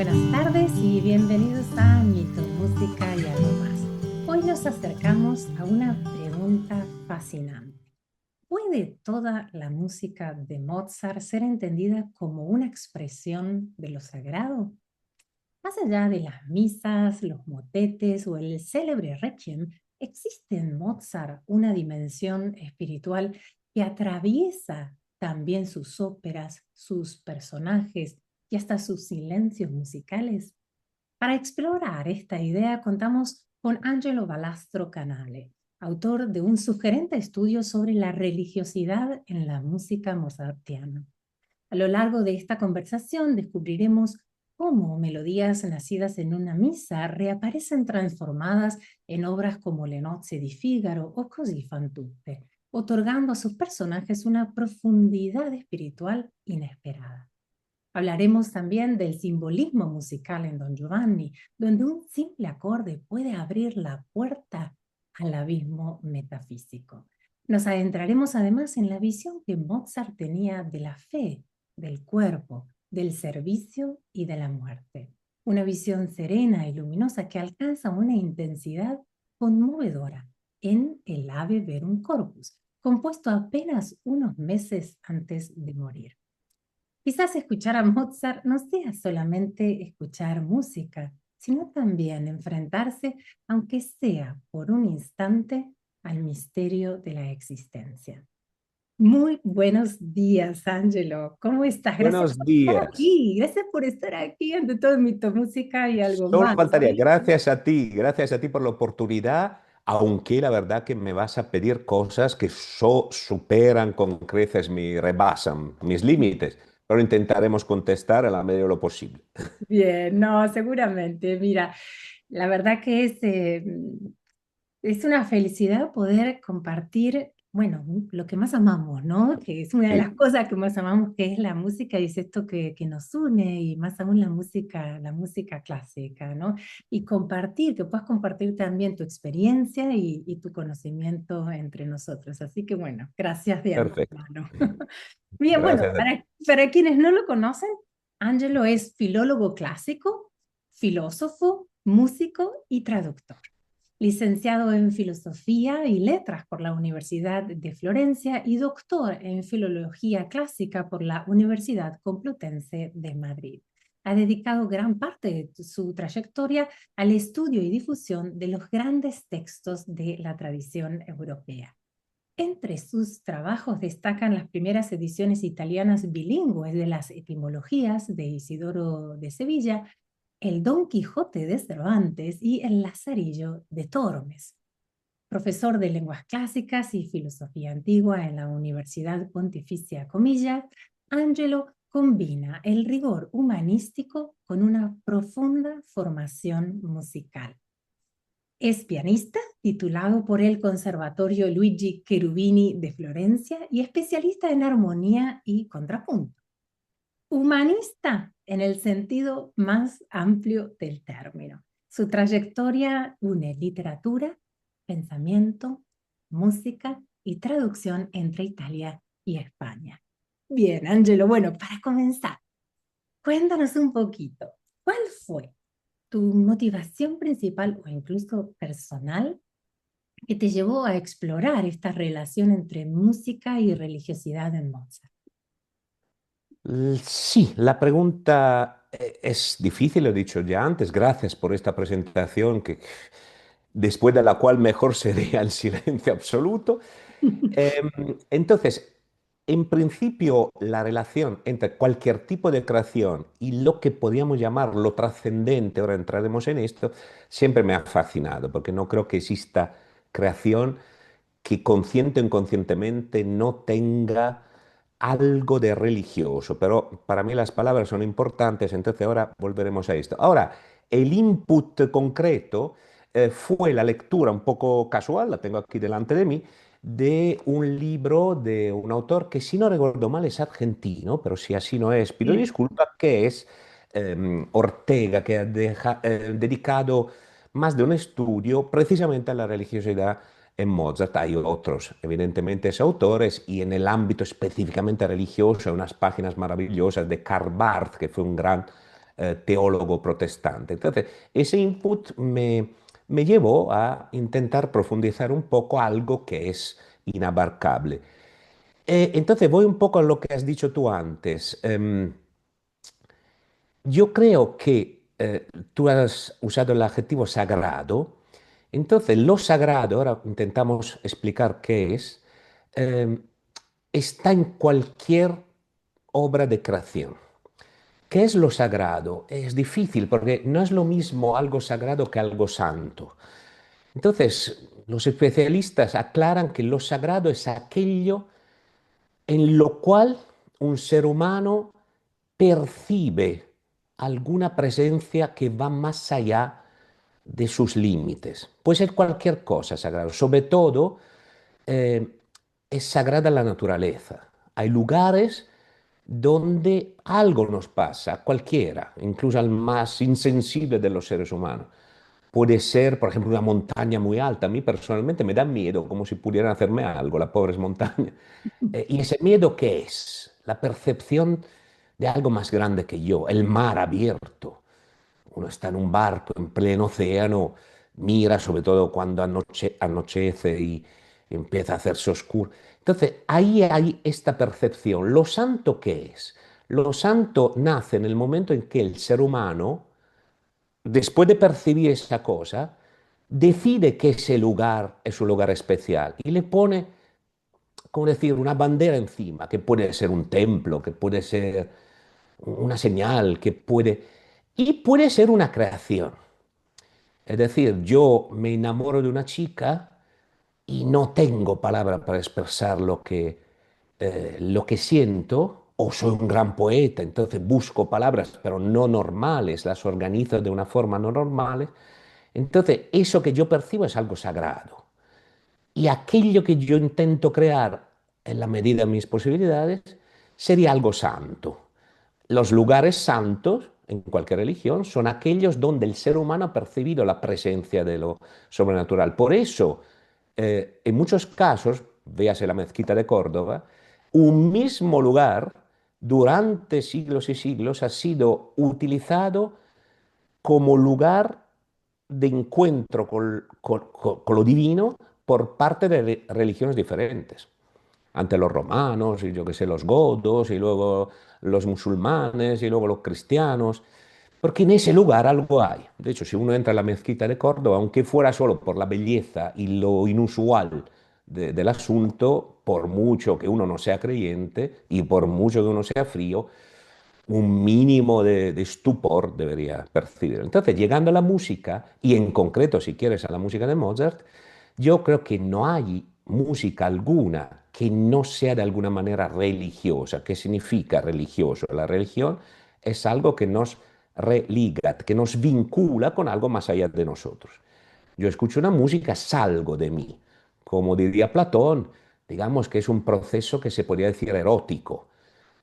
buenas tardes y bienvenidos a Mito, Música y algo más. Hoy nos acercamos a una pregunta fascinante. ¿Puede toda la música de Mozart ser entendida como una expresión de lo sagrado? Más allá de las misas, los motetes o el célebre Requiem, ¿existe en Mozart una dimensión espiritual que atraviesa también sus óperas, sus personajes y hasta sus silencios musicales? Para explorar esta idea contamos con Angelo Balastro Canale, autor de un sugerente estudio sobre la religiosidad en la música mozartiana. A lo largo de esta conversación descubriremos cómo melodías nacidas en una misa reaparecen transformadas en obras como Le nozze di Figaro o Così fan tutte, otorgando a sus personajes una profundidad espiritual inesperada. Hablaremos también del simbolismo musical en Don Giovanni, donde un simple acorde puede abrir la puerta al abismo metafísico. Nos adentraremos además en la visión que Mozart tenía de la fe, del cuerpo, del servicio y de la muerte. Una visión serena y luminosa que alcanza una intensidad conmovedora en el Ave Verum Corpus, compuesto apenas unos meses antes de morir. Quizás escuchar a Mozart no sea solamente escuchar música, sino también enfrentarse, aunque sea por un instante, al misterio de la existencia. Muy buenos días, Angelo. ¿Cómo estás? Gracias Buenos por estar días. aquí. Gracias por estar aquí ante todo Mito Música y algo Solo más. faltaría. Gracias a ti por la oportunidad, aunque la verdad que me vas a pedir cosas que superan con creces, rebasan mis límites, pero intentaremos contestar a la medida de lo posible. Bien, no, seguramente. Mira, la verdad que es una felicidad poder compartir, bueno, lo que más amamos, ¿no? Que es una de las Sí, cosas que más amamos, que es la música, y es esto que nos une, y más aún la música clásica, ¿no? Y compartir, que puedas compartir también tu experiencia y tu conocimiento entre nosotros. Así que bueno, gracias de perfecto. antemano. Bien, bueno, Gracias a ti. para quienes no lo conocen, Angelo es filólogo clásico, filósofo, músico y traductor. Licenciado en Filosofía y Letras por la Universidad de Florencia y doctor en Filología Clásica por la Universidad Complutense de Madrid. Ha dedicado gran parte de su trayectoria al estudio y difusión de los grandes textos de la tradición europea. Entre sus trabajos destacan las primeras ediciones italianas bilingües de las etimologías de Isidoro de Sevilla, el Don Quijote de Cervantes y el Lazarillo de Tormes. Profesor de lenguas clásicas y filosofía antigua en la Universidad Pontificia Comillas, Angelo combina el rigor humanístico con una profunda formación musical. Es pianista, titulado por el Conservatorio Luigi Cherubini de Florencia y especialista en armonía y contrapunto. Humanista en el sentido más amplio del término. Su trayectoria une literatura, pensamiento, música y traducción entre Italia y España. Bien, Angelo, bueno, para comenzar, cuéntanos un poquito, ¿cuál fue tu motivación principal o incluso personal que te llevó a explorar esta relación entre música y religiosidad en Mozart? Sí, la pregunta es difícil, lo he dicho ya antes. Gracias por esta presentación, que después de la cual mejor sería el silencio absoluto. Em, entonces, en principio, la relación entre cualquier tipo de creación y lo que podríamos llamar lo trascendente, ahora entraremos en esto, siempre me ha fascinado, porque no creo que exista creación que consciente o inconscientemente no tenga algo de religioso, pero para mí las palabras son importantes, entonces ahora volveremos a esto. Ahora, el input concreto fue la lectura un poco casual, la tengo aquí delante de mí, de un libro de un autor que, si no recuerdo mal, es argentino, pero si así no es, pido Bien. disculpas, que es Ortega, que ha dedicado más de un estudio precisamente a la religiosidad en Mozart. Hay otros, evidentemente, autores, y en el ámbito específicamente religioso, hay unas páginas maravillosas de Karl Barth, que fue un gran teólogo protestante. Entonces, ese input me llevó a intentar profundizar un poco algo que es inabarcable. Entonces, voy un poco a lo que has dicho tú antes. Yo creo que tú has usado el adjetivo sagrado. Entonces, lo sagrado, ahora intentamos explicar qué es, eh, está en cualquier obra de creación. ¿Qué es lo sagrado? Es difícil porque no es lo mismo algo sagrado que algo santo. Entonces, los especialistas aclaran que lo sagrado es aquello en lo cual un ser humano percibe alguna presencia que va más allá de sus límites. Puede ser cualquier cosa sagrado, sobre todo eh, es sagrada la naturaleza. Hay lugares donde algo nos pasa, cualquiera, incluso al más insensible de los seres humanos. Puede ser, por ejemplo, una montaña muy alta. A mí personalmente me da miedo, como si pudieran hacerme algo, las pobres montañas. ¿Y ese miedo qué es? La percepción de algo más grande que yo, el mar abierto. Uno está en un barco en pleno océano, mira sobre todo cuando anochece y empieza a hacerse oscuro. Entonces, ahí hay esta percepción. ¿Lo santo qué es? Lo santo nace en el momento en que el ser humano, después de percibir esa cosa, decide que ese lugar es un lugar especial y le pone, como decir, una bandera encima, que puede ser un templo, que puede ser una señal, que puede... Y puede ser una creación. Es decir, yo me enamoro de una chica y no tengo palabra para expresar lo que siento, o soy un gran poeta, entonces busco palabras, pero no normales, las organizo de una forma no normal. Entonces, eso que yo percibo es algo sagrado. Y aquello que yo intento crear en la medida de mis posibilidades sería algo santo. Los lugares santos en cualquier religión son aquellos donde el ser humano ha percibido la presencia de lo sobrenatural. Por eso, en muchos casos, véase la mezquita de Córdoba, un mismo lugar durante siglos y siglos ha sido utilizado como lugar de encuentro con lo divino por parte de religiones diferentes. Ante los romanos, y yo qué sé, los godos, y luego los musulmanes, y luego los cristianos, porque en ese lugar algo hay. De hecho, si uno entra a la mezquita de Córdoba, aunque fuera solo por la belleza y lo inusual del asunto, por mucho que uno no sea creyente y por mucho que uno sea frío, un mínimo de estupor debería percibir. Entonces, llegando a la música, y en concreto, si quieres, a la música de Mozart, yo creo que no hay música alguna que no sea de alguna manera religiosa. ¿Qué significa religioso? La religión es algo que nos religa, que nos vincula con algo más allá de nosotros. Yo escucho una música, salgo de mí. Como diría Platón, digamos que es un proceso que se podría decir erótico.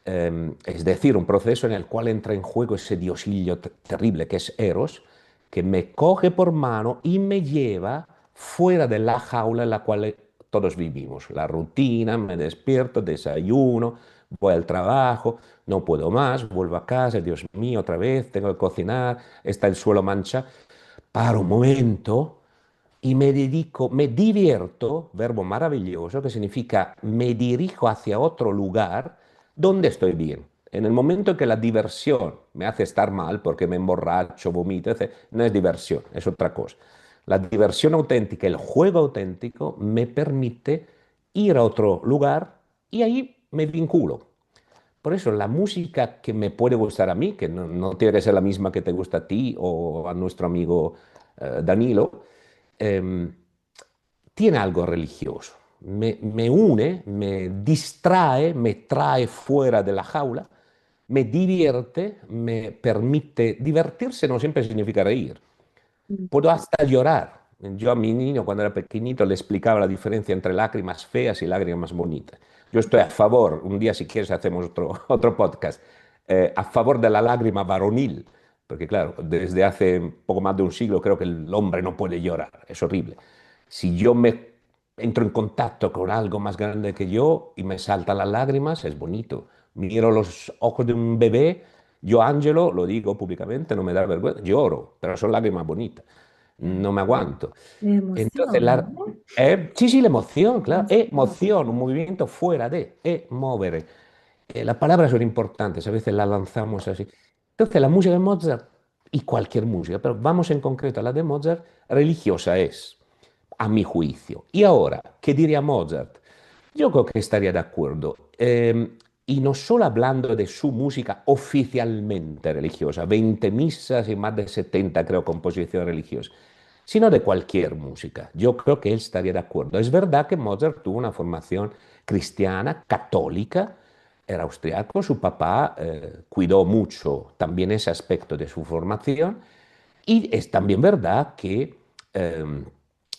Es decir, un proceso en el cual entra en juego ese diosillo terrible que es Eros, que me coge por mano y me lleva fuera de la jaula en la cual todos vivimos. La rutina, me despierto, desayuno, voy al trabajo, no puedo más, vuelvo a casa, Dios mío, otra vez, tengo que cocinar, está el suelo mancha. Paro un momento y me dedico, me divierto, verbo maravilloso que significa me dirijo hacia otro lugar donde estoy bien. En el momento que la diversión me hace estar mal porque me emborracho, vomito, etc., no es diversión, es otra cosa. La diversión auténtica, el juego auténtico me permite ir a otro lugar y ahí me vinculo. Por eso la música que me puede gustar a mí, que no tiene que ser la misma que te gusta a ti o a nuestro amigo Danilo, em, tiene algo religioso. Me une, me distrae, me trae fuera de la jaula, me divierte, me permite divertirse, no siempre significa reír. Puedo hasta llorar. Yo a mi niño cuando era pequeñito le explicaba la diferencia entre lágrimas feas y lágrimas bonitas. Yo estoy a favor, un día si quieres hacemos otro podcast, a favor de la lágrima varonil, porque claro, desde hace poco más de un siglo creo que el hombre no puede llorar, es horrible. Si yo me entro en contacto con algo más grande que yo y me saltan las lágrimas, es bonito. Miro los ojos de un bebé Yo, Angelo, lo digo públicamente, no me da vergüenza, lloro, pero son lágrimas bonitas, no me aguanto. De Entonces, emoción, ¿no? sí, sí, la emoción, claro, Emoción. emoción, un movimiento fuera de, mover. Las palabras son importantes, a veces las lanzamos así. Entonces, la música de Mozart, y cualquier música, pero vamos en concreto a la de Mozart, religiosa es, a mi juicio. Y ahora, ¿qué diría Mozart? Yo creo que estaría de acuerdo. Y no solo hablando de su música oficialmente religiosa, 20 misas y más de 70, creo, composiciones religiosas, sino de cualquier música. Yo creo que él estaría de acuerdo. Es verdad que Mozart tuvo una formación cristiana, católica, era austriaco, su papá cuidó mucho también ese aspecto de su formación, y es también verdad que eh,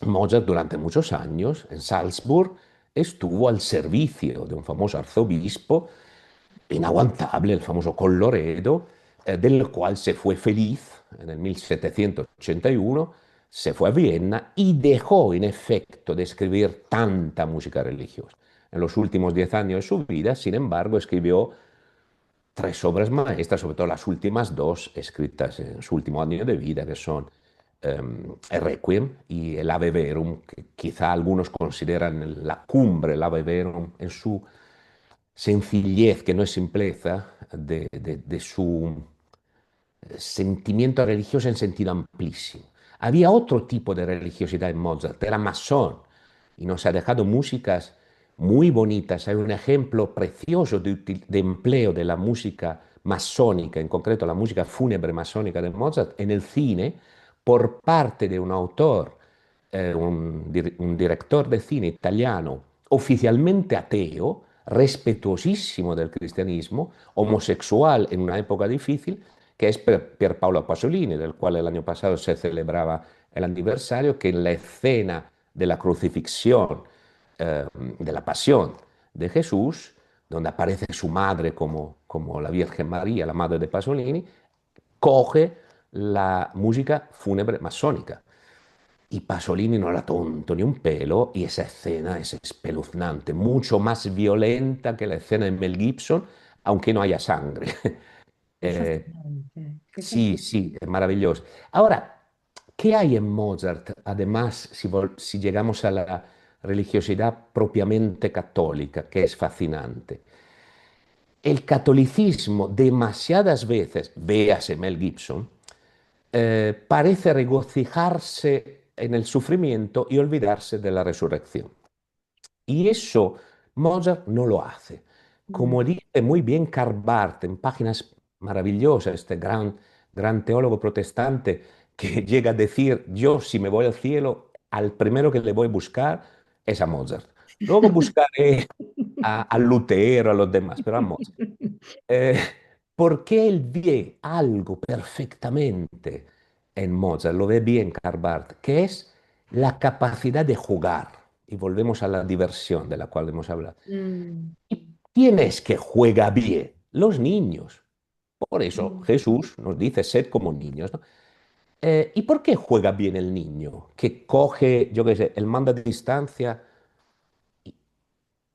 Mozart durante muchos años en Salzburg estuvo al servicio de un famoso arzobispo inaguantable, el famoso Colloredo, del cual se fue feliz en el 1781, se fue a Viena y dejó en efecto de escribir tanta música religiosa. En los últimos 10 años de su vida, sin embargo, escribió tres obras maestras, sobre todo las últimas dos escritas en su último año de vida, que son el Requiem y el Ave Verum, que quizá algunos consideran la cumbre, el Ave Verum, en su sencillez, que no es simpleza, de su sentimiento religioso en sentido amplísimo. Había otro tipo de religiosidad en Mozart, era masón, y nos ha dejado músicas muy bonitas. Hay un ejemplo precioso de empleo de la música masónica, en concreto la música fúnebre masónica de Mozart, en el cine, por parte de un autor, un director de cine italiano, oficialmente ateo, respetuosísimo del cristianismo, homosexual en una época difícil, que es Pier Paolo Pasolini, del cual el año pasado se celebraba el aniversario, que en la escena de la crucifixión, de la pasión de Jesús, donde aparece su madre como la Virgen María, la madre de Pasolini, coge la música fúnebre masónica. Y Pasolini no era tonto ni un pelo, y esa escena es espeluznante, mucho más violenta que la escena de Mel Gibson, aunque no haya sangre. Qué Eh, fascinante, qué sí, fascinante. sí, es maravilloso. Ahora, ¿qué hay en Mozart? Además, si llegamos a la religiosidad propiamente católica, que es fascinante. El catolicismo demasiadas veces, véase Mel Gibson, parece regocijarse en el sufrimiento y olvidarse de la resurrección. Y eso Mozart no lo hace. Como Mm. dice muy bien Karl Barth en páginas maravillosas, este gran teólogo protestante que llega a decir, yo si me voy al cielo, al primero que le voy a buscar es a Mozart. Luego buscaré a Lutero, a los demás, pero a Mozart. Eh, Porque él ve algo perfectamente en Mozart, lo ve bien Karl Barth, que es la capacidad de jugar. Y volvemos a la diversión de la cual hemos hablado. Mm, ¿Y quién es que juega bien? Los niños. Por eso mm, Jesús nos dice, sed como niños, ¿no? ¿Y por qué juega bien el niño? Que coge, yo qué sé, el mando a distancia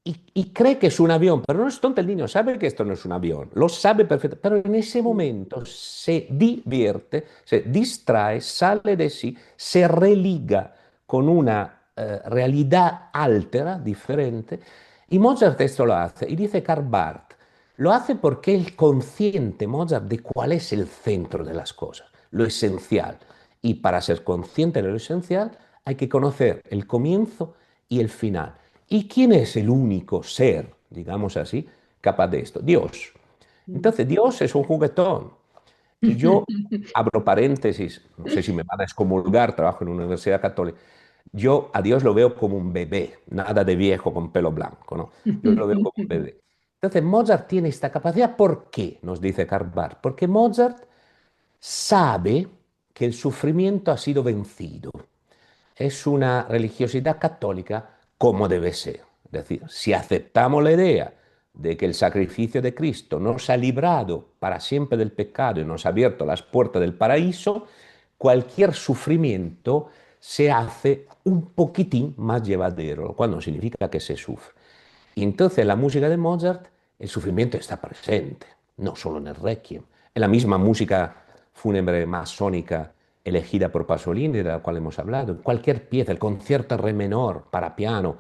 y cree que es un avión, pero no es tonto el niño, sabe que esto no es un avión, lo sabe perfectamente, pero en ese mm, momento se divierte, se distrae, sale de sí, se religa con una realidad altera, diferente, y Mozart esto lo hace, y dice Karl Barth, lo hace porque es consciente Mozart de cuál es el centro de las cosas, lo esencial, y para ser consciente de lo esencial hay que conocer el comienzo y el final. ¿Y quién es el único ser, digamos así, capaz de esto? Dios. mm. Entonces, Dios es un juguetón. Y yo abro paréntesis, no sé si me van a excomulgar, trabajo en una universidad católica. Yo a Dios lo veo como un bebé, nada de viejo con pelo blanco, ¿no? Yo lo veo como un bebé. Entonces, Mozart tiene esta capacidad. ¿Por qué? Nos dice Karl Barth. Porque Mozart sabe que el sufrimiento ha sido vencido. Es una religiosidad católica como debe ser. Es decir, si aceptamos la idea de que el sacrificio de Cristo nos ha librado para siempre del pecado y nos ha abierto las puertas del paraíso, cualquier sufrimiento se hace un poquitín más llevadero, lo cual no significa que se sufre. Y entonces en la música de Mozart el sufrimiento está presente, no solo en el Requiem. la misma música fúnebre masónica elegida por Pasolini, de la cual hemos hablado, cualquier pieza, el concierto re menor para piano,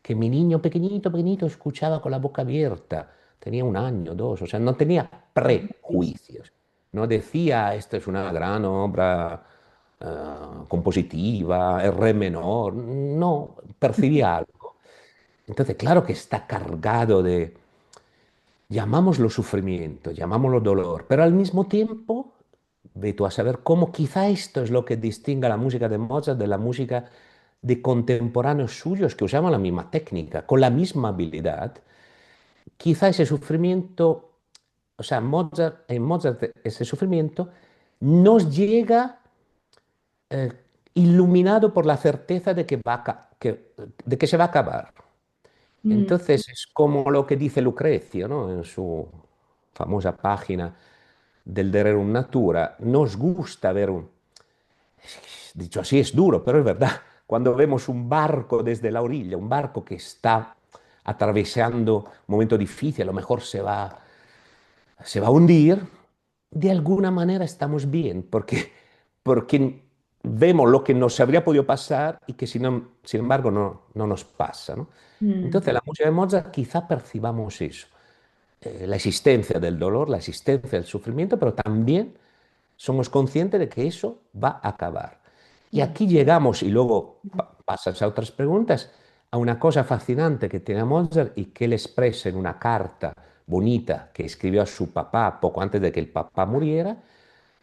que mi niño pequeñito, pequeñito escuchaba con la boca abierta, tenía un año, dos, o sea, no tenía prejuicios, no decía, esta es una gran obra compositiva, es re menor, no, percibía algo. Entonces, claro que está cargado de, llamámoslo sufrimiento, llamámoslo dolor, pero al mismo tiempo, ve tú a saber cómo quizá esto es lo que distingue a la música de Mozart de la música de contemporáneos suyos que usaban la misma técnica, con la misma habilidad. Quizá ese sufrimiento, o sea, en Mozart ese sufrimiento nos llega eh, iluminado por la certeza de que, de que se va a acabar. Mm, Entonces es como lo que dice Lucrecio, ¿no? En su famosa página del De Rerum Natura. Nos gusta ver un... Dicho así es duro, pero es verdad. Cuando vemos un barco desde la orilla, un barco que está atravesando un momento difícil, a lo mejor se va a hundir, de alguna manera estamos bien, porque vemos lo que nos habría podido pasar y que sin embargo no nos pasa, ¿no? mm, Entonces, la música de Mozart quizá percibamos eso, la existencia del dolor, la existencia del sufrimiento, pero también somos conscientes de que eso va a acabar. Y mm, aquí llegamos, y luego pasas a otras preguntas, a una cosa fascinante que tiene Mozart y que él expresa en una carta bonita que escribió a su papá poco antes de que el papá muriera,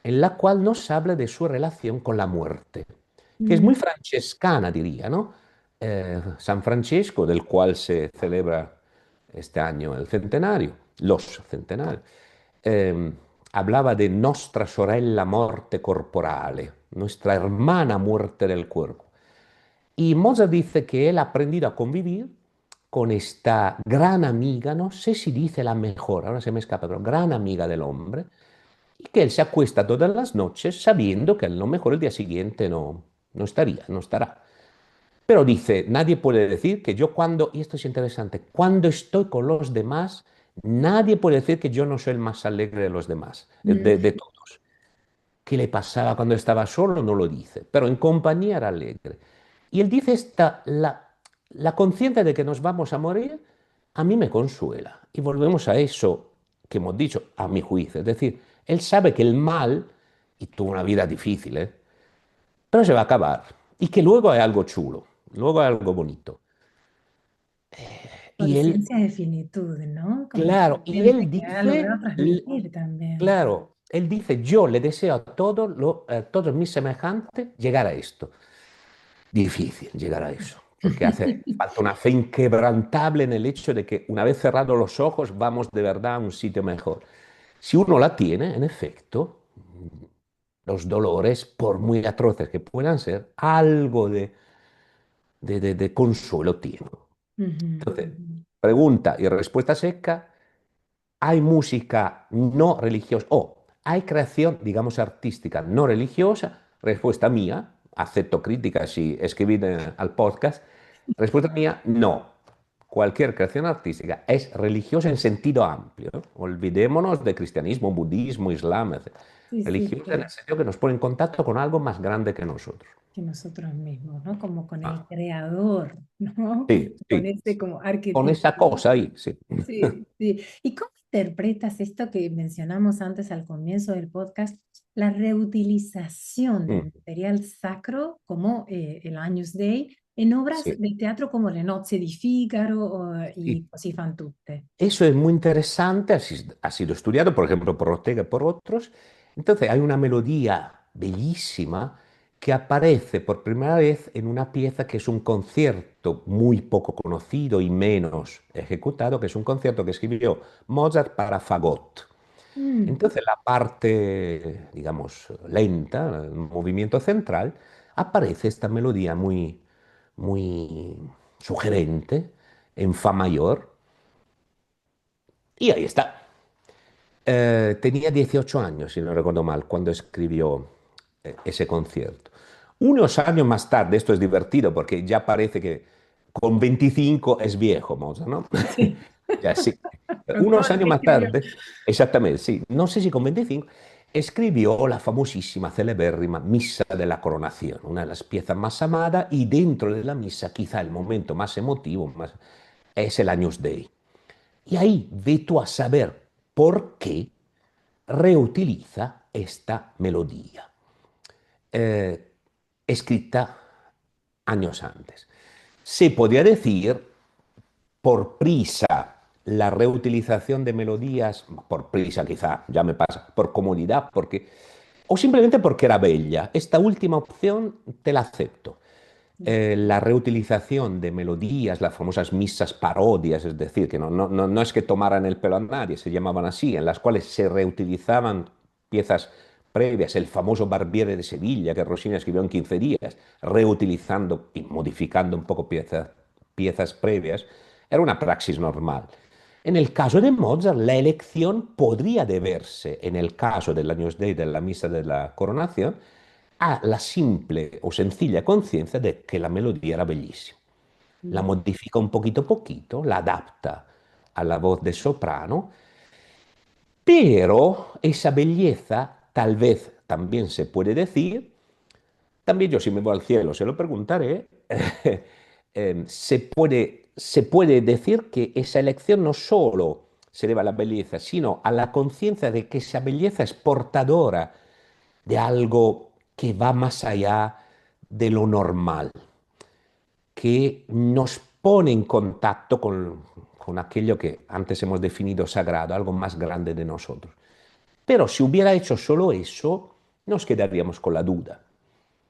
en la cual nos habla de su relación con la muerte, que es mm, muy francescana, diría, ¿no? San Francesco, del cual se celebra este año el centenario, los centenarios, eh, hablaba de nostra sorella morte corporale, nuestra hermana muerte del cuerpo. Y Mozart dice que él ha aprendido a convivir con esta gran amiga, no sé si dice la mejor, ahora se me escapa, pero gran amiga del hombre, y que él se acuesta todas las noches sabiendo que a lo mejor el día siguiente no estaría, no estará. Pero dice, nadie puede decir que yo cuando, y esto es interesante, cuando estoy con los demás, nadie puede decir que yo no soy el más alegre de los demás, de mm. todos. ¿Qué le pasaba cuando estaba solo? No lo dice, pero en compañía era alegre. Y él dice la conciencia de que nos vamos a morir, a mí me consuela. Y volvemos a eso que hemos dicho, a mi juicio. Es decir, él sabe que el mal, y tuvo una vida difícil, pero se va a acabar. Y que luego hay algo chulo, luego hay algo bonito. Y él, Conciencia de finitud, ¿no? Como claro, y gente él que ha logrado dice, transmitir también. claro, él dice, yo le deseo a todos mis semejantes llegar a esto. Difícil llegar a eso, porque hace falta una fe inquebrantable en el hecho de que una vez cerrados los ojos vamos de verdad a un sitio mejor. Si uno la tiene, en efecto, los dolores, por muy atroces que puedan ser, algo de consuelo tienen. Ujú, Entonces, ujú. pregunta y respuesta seca, ¿hay música no religiosa o hay creación, digamos, artística no religiosa? Respuesta mía, acepto críticas y escribir al podcast. Respuesta mía, no. Cualquier creación artística es religiosa en sentido amplio. Olvidémonos de cristianismo, budismo, islam, etc. Sí, sí, Religiosa en el sentido que nos pone en contacto con algo más grande que nosotros. que nosotros mismos, ¿no? Como con el Ah, creador, ¿no? sí, Con sí. ese como Con arquetipo. esa cosa ahí, sí. Sí, sí. ¿Y cómo interpretas esto que mencionamos antes al comienzo del podcast, la reutilización de Mm, material sacro como el Agnus Dei en obras sí. de teatro como Le nozze di Figaro Sí. y Così fan tutte? Eso es muy interesante, ha sido estudiado, por ejemplo, por Ortega y por otros. Entonces hay una melodía bellísima que aparece por primera vez en una pieza que es un concierto muy poco conocido y menos ejecutado, que es un concierto que escribió Mozart para fagot. Mm, Entonces la parte, digamos, lenta, el movimiento central, aparece esta melodía muy sugerente en fa mayor y ahí está. Tenía 18 años, si no recuerdo mal, cuando escribió ese concierto. Unos años más tarde, esto es divertido porque ya parece que con 25 es viejo Mozart, ¿no? sí. Ya sí. Unos ¿qué años más escribió? tarde, exactamente, sí, no sé si con 25, escribió la famosísima, celebérrima Misa de la Coronación, una de las piezas más amadas y dentro de la misa quizá el momento más emotivo es el Agnus Dei. Y ahí ve tú a saber por qué reutiliza esta melodía, eh, escrita años antes. Se podría decir por prisa la reutilización de melodías, por prisa quizá, ya me pasa, por comodidad, porque, o simplemente porque era bella. Esta última opción te la acepto. La reutilización de melodías, las famosas misas parodias, es decir, que no es que tomaran el pelo a nadie, se llamaban así, en las cuales se reutilizaban piezas previas, el famoso Barbiere de Sevilla que Rossini escribió en 15 días, reutilizando y modificando un poco piezas previas, era una praxis normal. En el caso de Mozart, la elección podría deberse, en el caso del Agnus Dei, de la misa de la coronación, a la simple o sencilla conciencia de que la melodía era bellísima. La modifica un poquito a poquito, la adapta a la voz de soprano, pero esa belleza tal vez también se puede decir, también yo si me voy al cielo se lo preguntaré, se puede decir que esa elección no solo se debe a la belleza, sino a la conciencia de que esa belleza es portadora de algo que va más allá de lo normal, que nos pone en contacto con aquello que antes hemos definido sagrado, algo más grande de nosotros. Pero si hubiera hecho solo eso, nos quedaríamos con la duda.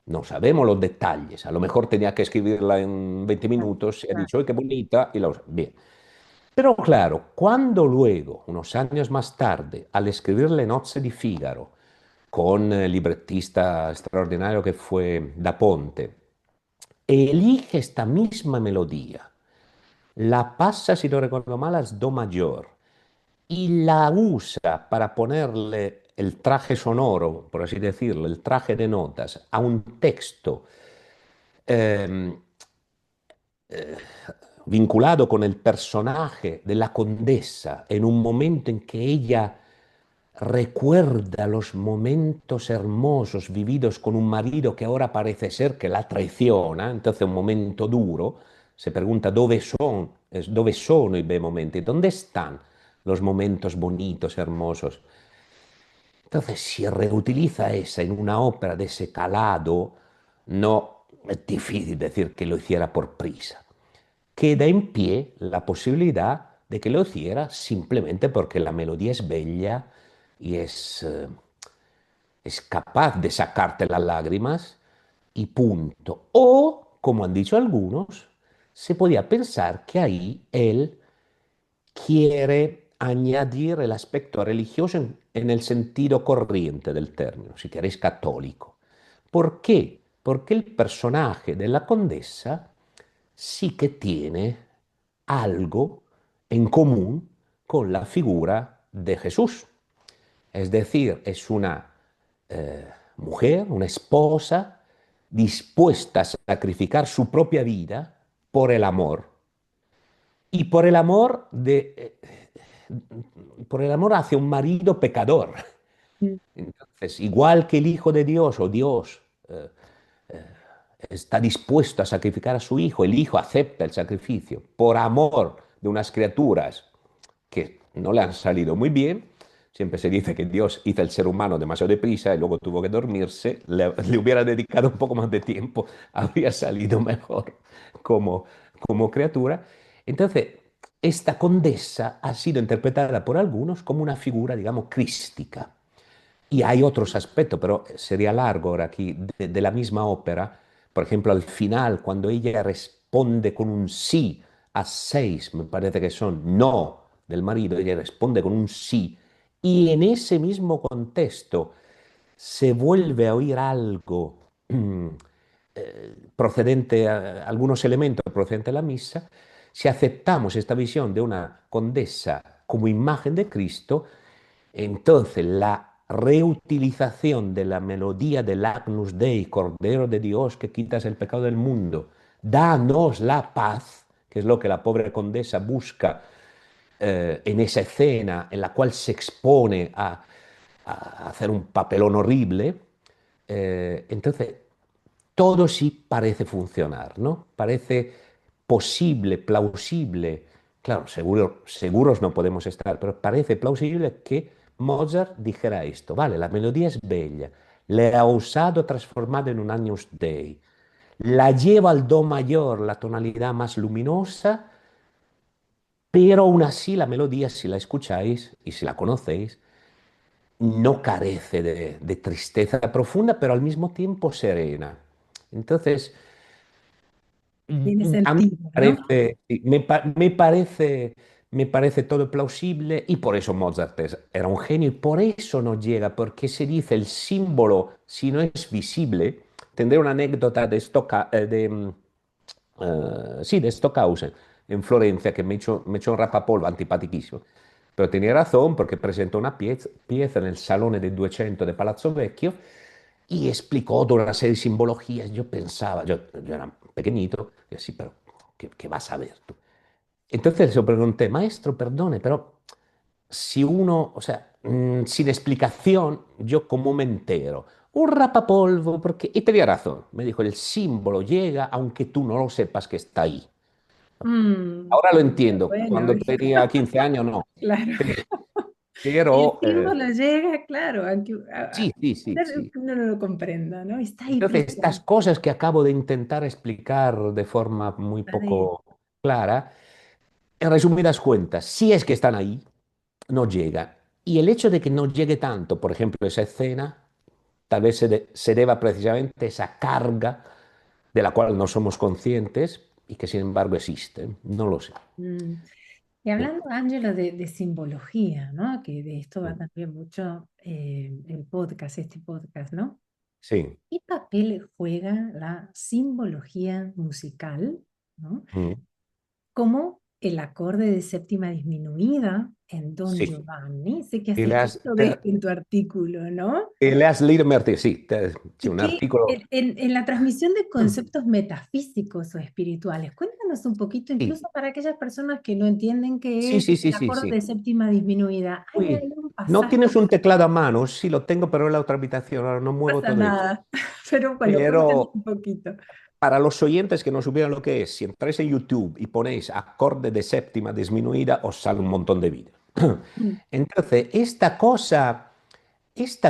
No sabemos los detalles. A lo mejor tenía que escribirla en 20 minutos y ha dicho, ¡ay, qué bonita! Y la usa. Bien. Pero claro, cuando luego, unos años más tarde, al escribir Le nozze di Figaro, con el librettista extraordinario que fue Da Ponte, elige esta misma melodía, la pasa, si no recuerdo mal, a Do mayor y la usa para ponerle el traje sonoro, por así decirlo, el traje de notas a un texto eh, eh, vinculado con el personaje de la condesa en un momento en que ella recuerda los momentos hermosos vividos con un marido que ahora parece ser que la traiciona, entonces un momento duro, se pregunta dove sono i bei momenti, dónde están los momentos bonitos, hermosos. Entonces, si reutiliza esa en una ópera de ese calado, no es difícil decir que lo hiciera por prisa. Queda en pie la posibilidad de que lo hiciera simplemente porque la melodía es bella y es capaz de sacarte las lágrimas y punto. O, como han dicho algunos, se podía pensar que ahí él quiere añadir el aspecto religioso en el sentido corriente del término, si queréis católico. ¿Por qué? Porque el personaje de la condesa sí que tiene algo en común con la figura de Jesús. Es decir, es una mujer, una esposa, dispuesta a sacrificar su propia vida por el amor y por el amor hacia un marido pecador. Entonces, igual que el Hijo de Dios o Dios eh, está dispuesto a sacrificar a su hijo, el hijo acepta el sacrificio por amor de unas criaturas que no le han salido muy bien. Siempre se dice que Dios hizo el ser humano demasiado deprisa y luego tuvo que dormirse. Le hubiera dedicado un poco más de tiempo, habría salido mejor como criatura. Entonces, esta condesa ha sido interpretada por algunos como una figura, digamos, crística. Y hay otros aspectos, pero sería largo ahora aquí, de la misma ópera. Por ejemplo, al final, cuando ella responde con un sí a seis, me parece que son no del marido, ella responde con un sí. Y en ese mismo contexto se vuelve a oír algo procedente, algunos elementos procedentes de la misa. Si aceptamos esta visión de una condesa como imagen de Cristo, entonces la reutilización de la melodía del Agnus Dei, Cordero de Dios que quitas el pecado del mundo, danos la paz, que es lo que la pobre condesa busca en esa escena en la cual se expone a hacer un papelón horrible, entonces todo sí parece funcionar, ¿no? Parece posible, plausible. Claro, seguros no podemos estar, pero parece plausible que Mozart dijera esto, vale, la melodía es bella, le ha usado transformado en un Agnus Dei, la lleva al do mayor, la tonalidad más luminosa, pero aún así la melodía, si la escucháis y si la conocéis, no carece de tristeza profunda, pero al mismo tiempo serena. Entonces, Tiene a mí sentido, ¿no? sí, me parece todo plausible y por eso Mozart era un genio y por eso no llega, porque se dice el símbolo, si no es visible, tendré una anécdota sí, de Stockhausen en Florencia que me echó un rapapolvo antipatiquísimo. Pero tenía razón porque presentó una pieza en el Salone de 200 de Palazzo Vecchio y explicó toda una serie de simbologías. Yo pensaba, yo era pequeñito, y así, pero ¿qué vas a ver tú? Entonces le pregunté, maestro, perdone, pero si uno, o sea, sin explicación, yo como me entero. Un rapapolvo, porque... Y tenía razón. Me dijo, el símbolo llega aunque tú no lo sepas que está ahí. Mm, Ahora lo qué entiendo. bueno, Cuando tenía 15 años, no. claro. El Pero, símbolo llega, claro, aunque sí, sí, sí, sí. uno no lo comprenda, ¿no? Está ahí Entonces, estas presente. cosas que acabo de intentar explicar de forma muy Está bien. poco clara, en resumidas cuentas, si es que están ahí, no llega. Y el hecho de que no llegue tanto, por ejemplo, esa escena, tal vez se deba precisamente a esa carga de la cual no somos conscientes y que sin embargo existe. No lo sé. Mm. Y hablando, Ángelo, de simbología, ¿no? Que de esto va también mucho el podcast, este podcast, ¿no? Sí. ¿Qué papel juega la simbología musical, ¿no? Mm. Como el acorde de séptima disminuida en Don Sí. Giovanni. Sé que has Y le has, escrito de esto en tu artículo, ¿no? y le has leído mi artículo. Sí, sí, Y un que artículo. en la transmisión de conceptos metafísicos o espirituales, cuéntanos un poquito, Sí, incluso para aquellas personas que no entienden qué sí, es sí, sí, el sí, acorde sí. de séptima disminuida. ¿Hay Uy, algún ¿no pasaje? tienes un teclado a mano? Sí, lo tengo, pero en la otra habitación. Ahora no No muevo pasa todo eso. nada, pero bueno, cuéntanos Pero un poquito. para los oyentes que no supieran lo que es, si entráis en YouTube y ponéis acorde de séptima disminuida, os sale un montón de vídeos. Mm, Entonces, esta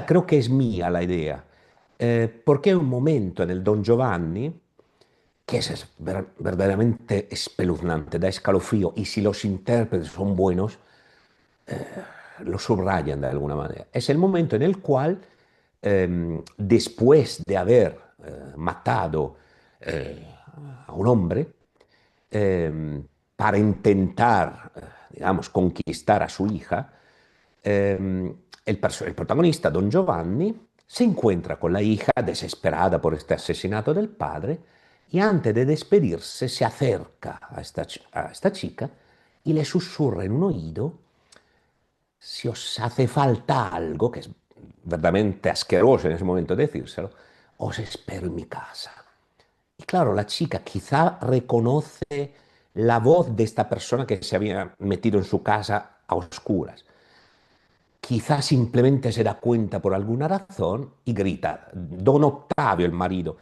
creo que es mía la idea, porque hay un momento en el Don Giovanni que es verdaderamente espeluznante, da escalofrío, y si los intérpretes son buenos, lo subrayan de alguna manera. Es el momento en el cual, después de haber matado eh, a un hombre, eh, para intentar, digamos, conquistar a su hija, el protagonista, Don Giovanni, se encuentra con la hija desesperada por este asesinato del padre y antes de despedirse se acerca a esta chica y le susurra en un oído, si os hace falta algo, que es verdaderamente asqueroso en ese momento decírselo, os espero en mi casa. Y claro, la chica quizá reconoce la voz de esta persona que se había metido en su casa a oscuras. Quizá simplemente se da cuenta por alguna razón y grita, Don Octavio, el marido,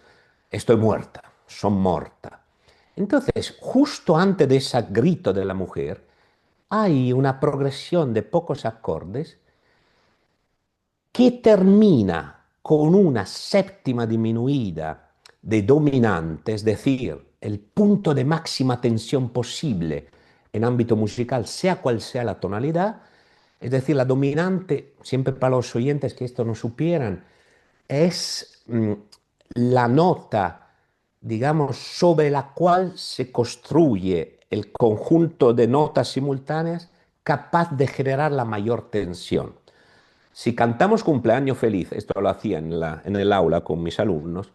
estoy muerta, son morta. Entonces, justo antes de ese grito de la mujer, hay una progresión de pocos acordes que termina con una séptima diminuida de dominante, es decir, el punto de máxima tensión posible en ámbito musical, sea cual sea la tonalidad, es decir, la dominante, siempre para los oyentes que esto no supieran, es la nota, digamos, sobre la cual se construye el conjunto de notas simultáneas capaz de generar la mayor tensión. Si cantamos cumpleaños feliz, esto lo hacía en el aula con mis alumnos,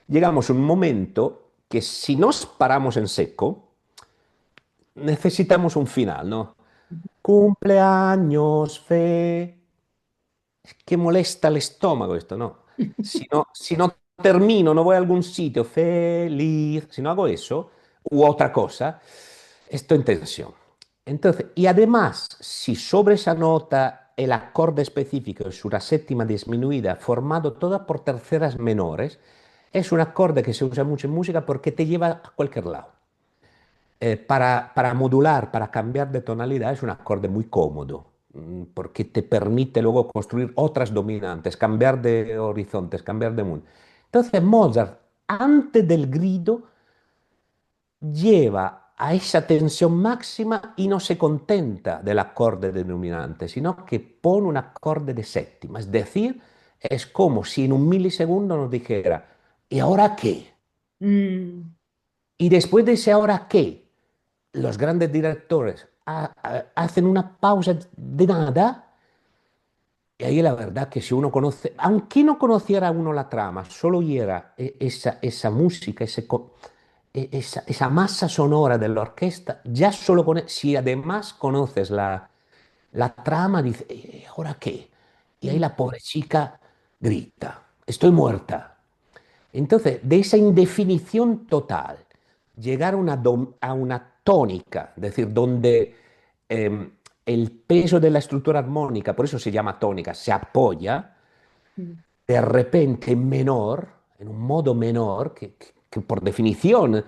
llegamos a un momento que si nos paramos en seco, necesitamos un final, ¿no? Cumpleaños fe. Es que molesta el estómago esto, ¿no? Si no termino, no voy a algún sitio feliz, si no hago eso, u otra cosa, estoy en tensión. Entonces, y además, si sobre esa nota el acorde específico es una séptima disminuida formado toda por terceras menores, es un acorde que se usa mucho en música porque te lleva a cualquier lado. Para modular, para cambiar de tonalidad, es un acorde muy cómodo, porque te permite luego construir otras dominantes, cambiar de horizontes, cambiar de mundo. Entonces Mozart, antes del grido, lleva a esa tensión máxima y no se contenta del acorde de dominante, sino que pone un acorde de séptima. Es decir, es como si en un milisegundo nos dijera, ¿y ahora qué? Mm, Y después de ese ahora qué, los grandes directores hacen una pausa de nada. Y ahí la verdad que si uno conoce, aunque no conociera uno la trama, solo oyera esa música, esa masa sonora de la orquesta, ya solo con, si además conoces la trama, dice, ¿ahora qué? Y ahí mm, la pobre chica grita, estoy muerta. Entonces, de esa indefinición total, llegar a una tónica, es decir, donde eh, el peso de la estructura armónica, por eso se llama tónica, se apoya mm. de repente en menor, en un modo menor, que por definición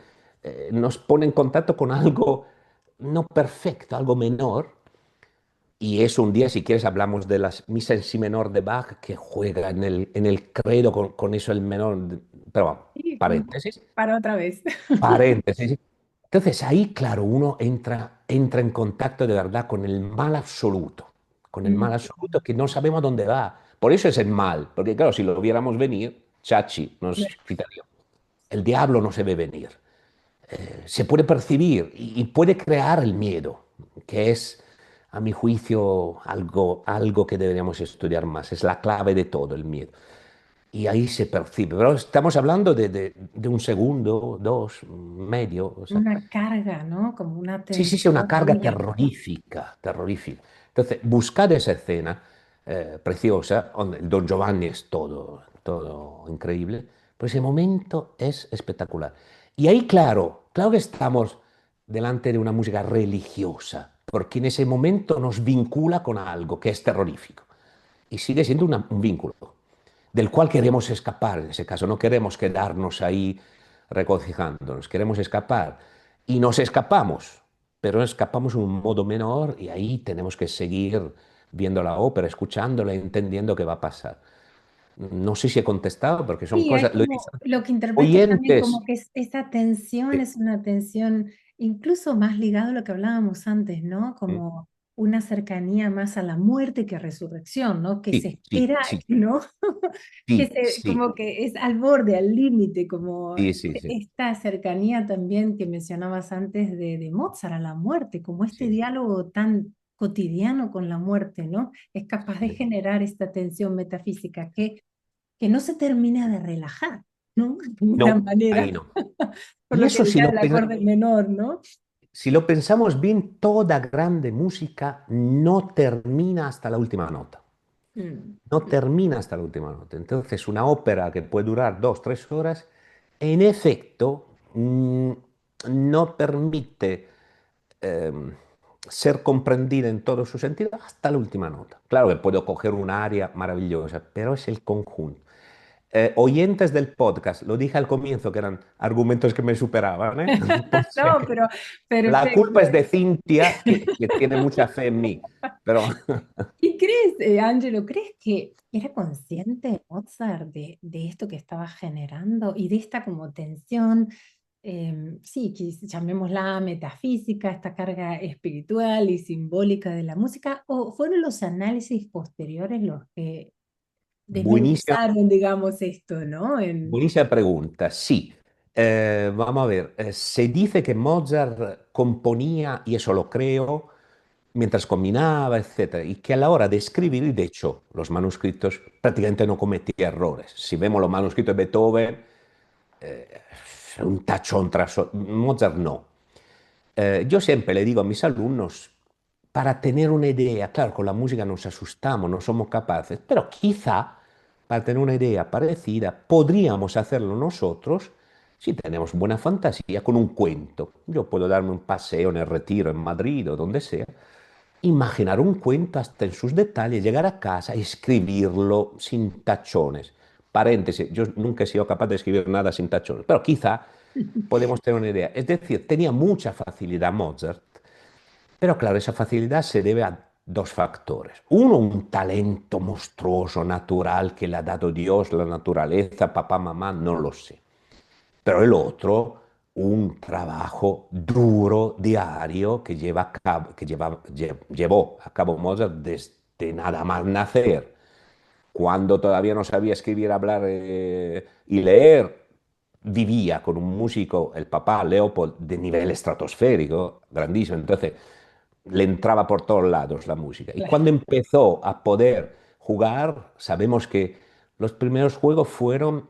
nos pone en contacto con algo no perfecto, algo menor. Y eso un día, si quieres, hablamos de las misas en si menor de Bach, que juega en el credo con eso el menor. Pero vamos, Sí, paréntesis, para otra vez. paréntesis. Entonces ahí, claro, uno entra en contacto de verdad con el mal Mm, absoluto que no sabemos dónde va. Por eso es el mal, porque claro, si lo viéramos venir, chachi, nos quitaría. El diablo no se ve venir. Se puede percibir y puede crear el miedo, que es, a mi juicio, algo que deberíamos estudiar más. Es la clave de todo, el miedo. Y ahí se percibe. Pero estamos hablando de un segundo, dos, medio. O sea, una carga, ¿no? Como una sí, sí, sí, una tensión carga muy alta. terrorífica, terrorífica. Entonces, buscad esa escena preciosa, donde el Don Giovanni es todo, todo increíble, pero ese momento es espectacular. Y ahí, claro que estamos delante de una música religiosa, porque en ese momento nos vincula con algo que es terrorífico. Y sigue siendo un vínculo del cual queremos escapar. En ese caso, no queremos quedarnos ahí regocijándonos, queremos escapar. Y nos escapamos, pero escapamos en un modo menor y ahí tenemos que seguir viendo la ópera, escuchándola, entendiendo qué va a pasar. No sé si he contestado, porque son Sí, hay cosas, lo he como, dicho, lo que interpreto también como oyentes. que esa tensión Sí, es una tensión incluso más ligada a lo que hablábamos antes, ¿no? Como una cercanía más a la muerte que a resurrección, ¿no? Que se sí, sí, espera, sí, ¿no? Que sí, sí, como que es al borde, al límite, como sí, sí, sí, esta cercanía también que mencionabas antes de Mozart a la muerte, como este sí, diálogo tan cotidiano con la muerte, ¿no? Es capaz de sí. generar esta tensión metafísica que no se termina de relajar, ¿no? De ninguna No, ahí manera, no. por Y lo que eso decía el acorde menor, ¿no? si lo pensamos bien, toda grande música no termina hasta la última nota. Mm, No termina hasta la última nota. Entonces, una ópera que puede durar 2, 3 horas, en efecto, no permite eh, ser comprendida en todo su sentido hasta la última nota. Claro que puedo coger un área maravillosa, pero es el conjunto. Oyentes del podcast, lo dije al comienzo que eran argumentos que me superaban, ¿eh? Por si No, acaso. pero La culpa es perfecto. de Cintia, que tiene mucha fe en mí, pero ¿Y crees, Angelo, crees que era consciente Mozart de esto que estaba generando y de esta como tensión, sí, que llamémosla metafísica, esta carga espiritual y simbólica de la música, o fueron los análisis posteriores los que buenísima, desmenuzaron, digamos, esto, ¿no? En, buenísima pregunta. Sí, vamos a ver, se dice que Mozart componía, y eso lo creo, mientras combinaba, etcétera, y que a la hora de escribir, y de hecho, los manuscritos prácticamente no cometía errores. Si vemos los manuscritos de Beethoven, eh, un tachón tras otro. Mozart no. Yo siempre le digo a mis alumnos, para tener una idea, claro, con la música nos asustamos, no somos capaces, pero quizá para tener una idea parecida podríamos hacerlo nosotros Si tenemos buena fantasía, con un cuento. Yo puedo darme un paseo en el Retiro, en Madrid o donde sea, imaginar un cuento hasta en sus detalles, llegar a casa y escribirlo sin tachones. Paréntesis, yo nunca he sido capaz de escribir nada sin tachones, pero quizá podemos tener una idea. Es decir, tenía mucha facilidad Mozart, pero claro, esa facilidad se debe a dos factores. Uno, un talento monstruoso, natural, que le ha dado Dios, la naturaleza, papá, mamá, no lo sé. Pero el otro, un trabajo duro, diario, que llevó a cabo Mozart desde nada más nacer, cuando todavía no sabía escribir, hablar y leer, vivía con un músico, el papá Leopold, de nivel estratosférico, grandísimo. Entonces, le entraba por todos lados la música. Y Claro. cuando empezó a poder jugar, sabemos que los primeros juegos fueron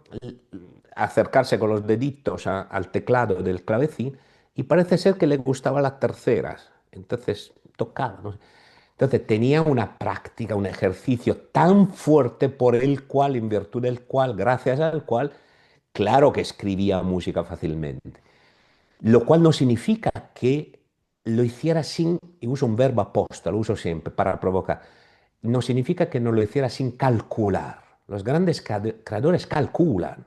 acercarse con los deditos al teclado del clavecín y parece ser que le gustaban las terceras. Entonces tocaba, ¿no? Entonces tenía una práctica, un ejercicio tan fuerte por el cual, en virtud del cual, gracias al cual, claro que escribía música fácilmente. Lo cual no significa que lo hiciera sin, y uso un verbo aposta, lo uso siempre para provocar, no significa que no lo hiciera sin calcular. Los grandes creadores calculan.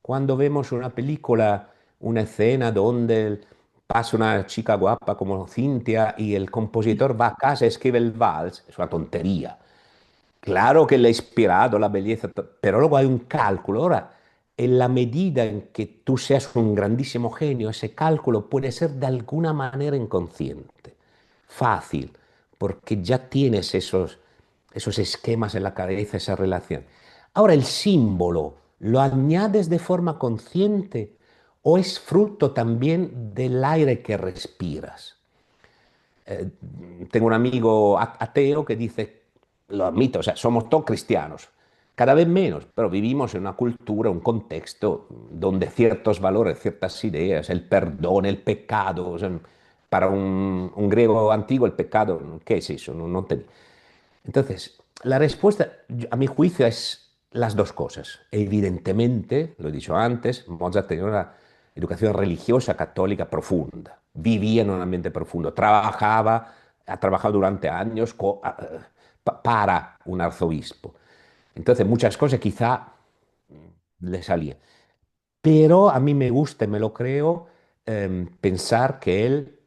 Cuando vemos una película, una escena donde pasa una chica guapa como Cintia y el compositor va a casa y escribe el vals, es una tontería. Claro que le ha inspirado la belleza, pero luego hay un cálculo. Ahora, en la medida en que tú seas un grandísimo genio, ese cálculo puede ser de alguna manera inconsciente, fácil, porque ya tienes esos esquemas en la cabeza, esa relación. Ahora, el símbolo, ¿lo añades de forma consciente o es fruto también del aire que respiras? Eh, Tengo un amigo ateo que dice, lo admito, o sea, somos todos cristianos, cada vez menos, pero vivimos en una cultura, un contexto donde ciertos valores, ciertas ideas, el perdón, el pecado, o sea, para un griego antiguo el pecado, ¿qué es eso? No, no Entonces, la respuesta, a mi juicio, es las dos cosas. Evidentemente, lo he dicho antes, Mozart tenía una educación religiosa católica profunda, vivía en un ambiente profundo, ha trabajado durante años para un arzobispo. Entonces, muchas cosas quizá le salían. Pero a mí me gusta y me lo creo pensar que él,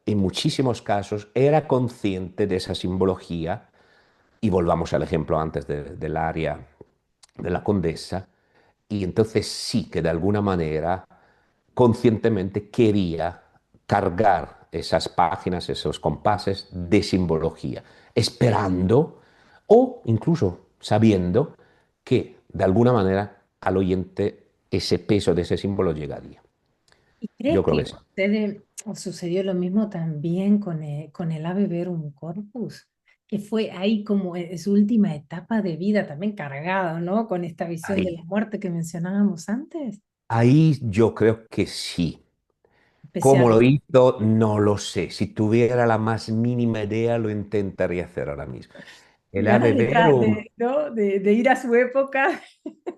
en muchísimos casos, era consciente de esa simbología. Y volvamos al ejemplo antes del área de la condesa. Y entonces sí que de alguna manera conscientemente quería cargar esas páginas, esos compases de simbología, esperando o incluso sabiendo que de alguna manera al oyente ese peso de ese símbolo llegaría. ¿Y Yo crees creo que que sí. o sucedió lo mismo también con el Ave Verum Corpus? Que fue ahí como en su última etapa de vida también cargado, ¿no? Con esta visión de la Ahí, muerte que mencionábamos antes. ahí yo creo que sí. ¿Cómo lo Especial. hizo? No lo sé. Si tuviera la más mínima idea, lo intentaría hacer ahora mismo. El Ganas ave de, verum, ¿no? De ir a su época.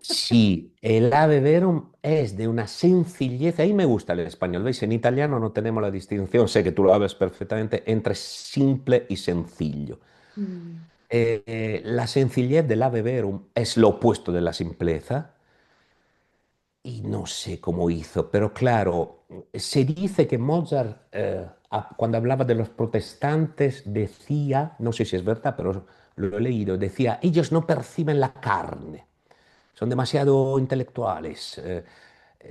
sí, el ave verum es de una sencillez. Ahí me gusta el español. ¿Veis? En italiano no tenemos la distinción, sé que tú lo hablas perfectamente, entre simple y sencillo. Mm. La sencillez del ave verum es lo opuesto de la simpleza. Y no sé cómo hizo, pero claro, se dice que Mozart, cuando hablaba de los protestantes, decía, no sé si es verdad, pero lo he leído, decía, ellos no perciben la carne, son demasiado intelectuales.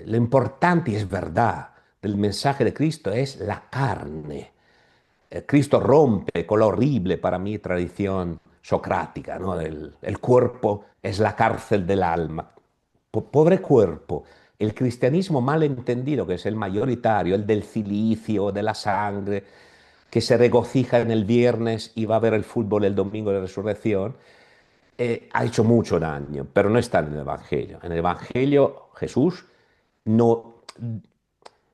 Lo importante, y es verdad, del mensaje de Cristo es la carne. Cristo rompe con la horrible para mí tradición socrática, ¿no? El cuerpo es la cárcel del alma. Pobre cuerpo. El cristianismo mal entendido, que es el mayoritario, el del cilicio, de la sangre, que se regocija en el viernes y va a ver el fútbol el domingo de resurrección, ha hecho mucho daño, pero no está en el Evangelio. En el Evangelio Jesús no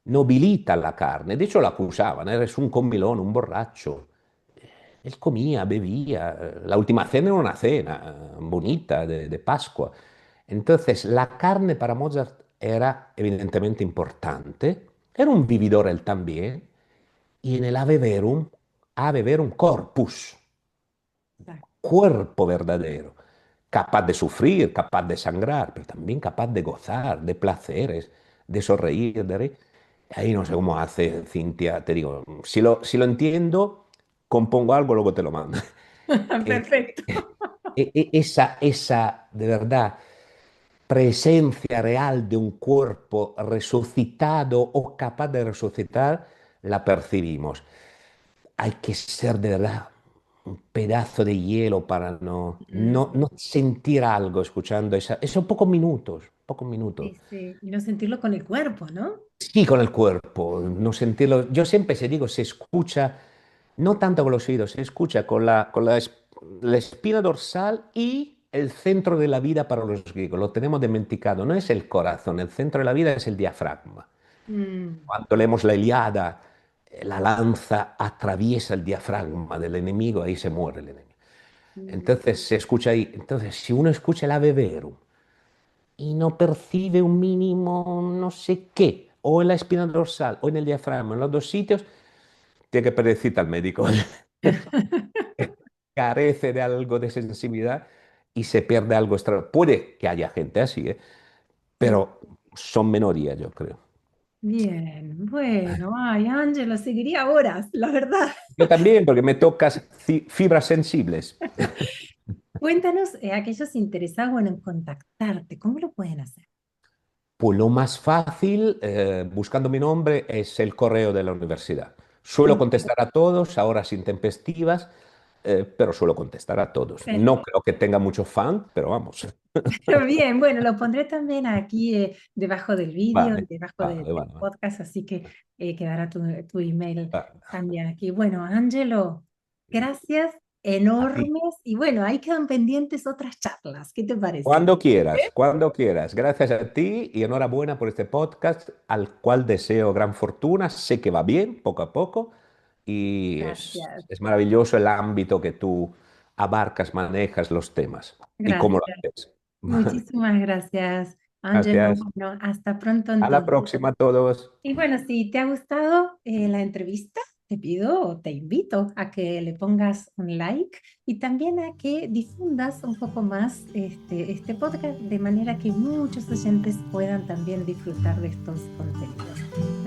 nobilita la carne, de hecho lo acusaban, eres un comilón, un borracho. Él comía, bebía, la última cena era una cena bonita de Pascua. Entonces, la carne para Mozart era evidentemente importante, era un vividor él también, y en el Ave Verum corpus, Exacto. cuerpo verdadero, capaz de sufrir, capaz de sangrar, pero también capaz de gozar, de placeres, de sonreír, de reír. Ahí no sé cómo hace Cintia, te digo, si lo entiendo, compongo algo, luego te lo mando. Eh, Perfecto. esa, de verdad, presencia real de un cuerpo resucitado o capaz de resucitar, la percibimos. Hay que ser de verdad un pedazo de hielo para no sentir algo escuchando esos pocos minutos, pocos minutos. Sí, sí. Y no sentirlo con el cuerpo, ¿no? Sí, con el cuerpo, no sentirlo. Yo siempre se digo, se escucha, no tanto con los oídos, se escucha la espina dorsal y el centro de la vida para los griegos. Lo tenemos dimenticado, no es el corazón, el centro de la vida es el diafragma. Mm, Cuando leemos la Ilíada, la lanza atraviesa el diafragma del enemigo, ahí se muere el enemigo. mm. Entonces se escucha ahí. Entonces, si uno escucha el Ave Verum y no percibe un mínimo no sé qué, o en la espina dorsal o en el diafragma, en los dos sitios, tiene que pedir cita al médico. Carece de algo de sensibilidad y se pierde algo extra. Puede que haya gente así, ¿eh? Sí. Pero son minoría, yo creo. Bien, bueno, ay, Ángelo, seguiría horas, la verdad. Yo también, porque me tocas fibras sensibles. Cuéntanos, aquellos interesados, bueno, en contactarte, ¿cómo lo pueden hacer? Pues lo más fácil, buscando mi nombre, es el correo de la universidad. Suelo Mm. contestar a todos, a horas intempestivas, pero suelo contestar a todos. No Perfecto. creo que tenga mucho fan, pero vamos. Bien, bueno, lo pondré también aquí debajo del vídeo y Vale, debajo vale, del vale, vale. podcast, así que quedará tu email Vale. también aquí. Bueno, Ángelo, gracias A ti. enormes y bueno, ahí quedan pendientes otras charlas. ¿Qué te parece? Cuando quieras, ¿Eh? cuando quieras. Gracias a ti y enhorabuena por este podcast, al cual deseo gran fortuna. Sé que va bien, poco a poco, y Gracias, es maravilloso el ámbito que tú abarcas, manejas los temas y cómo lo gracias. haces. Vale. Muchísimas gracias, Ángelo. Gracias. Bueno, hasta pronto A la entonces. próxima a todos. Y bueno, si te ha gustado la entrevista, te pido o te invito a que le pongas un like y también a que difundas un poco más este podcast de manera que muchos oyentes puedan también disfrutar de estos contenidos.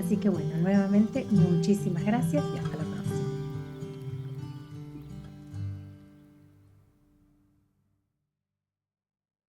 Así que bueno, nuevamente muchísimas gracias y hasta la próxima.